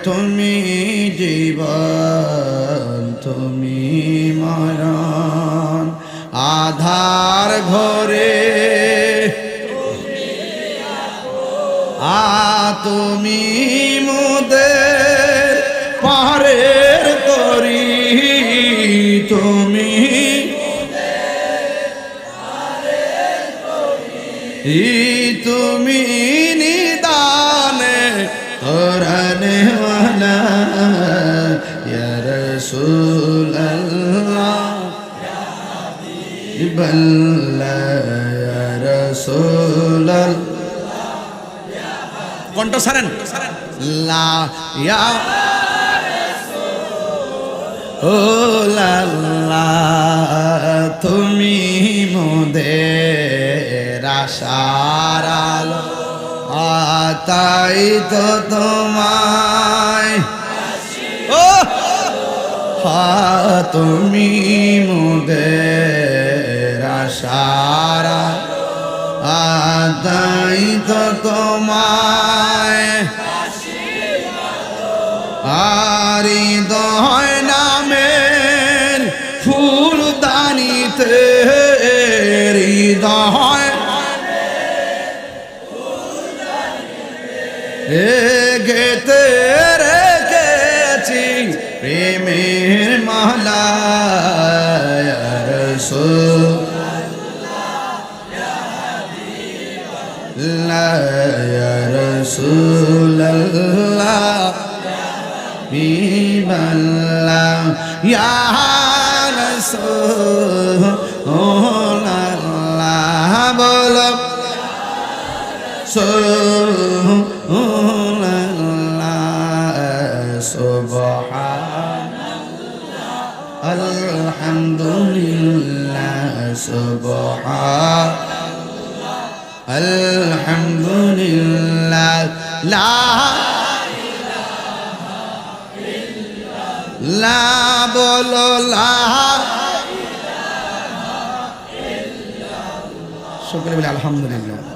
তুমি জীবন তুমি মরণ আধার ঘরে তুমি মোদের পারের তরি তুমি তুমি নিদানে কোরআনে ওয়ালা ইয়া রাসূলুল্লাহ হাবিবাল্লাহ ইয়া রাসূলুল্লাহ কণ্ঠ ছাড়েন লা ইয়া রাসূলুল্লাহ তুমি মোদের আশার আলো তাই তো তোমায় তুমি মোদের আশার তাই তো তোমায় হৃদয় নামের ফুলদানিতে হৃদয় গেতে রেখেছি প্রেমের মালা ইয়া রাসূলুল্লাহ ইয়া রাসূলুল্লাহ হাবিবাল্লাহ ইয়া রাসূলুল্লাহ বলো সুবহানাল্লাহ আলহামদুলিল্লাহ সুবহানাল্লাহ আলহামদুলিল্লাহ লা ইলাহা ইল্লাল্লাহ বলো লা ইলাহা ইল্লাল্লাহ সকলে বলে আলহামদুলিল্লাহ।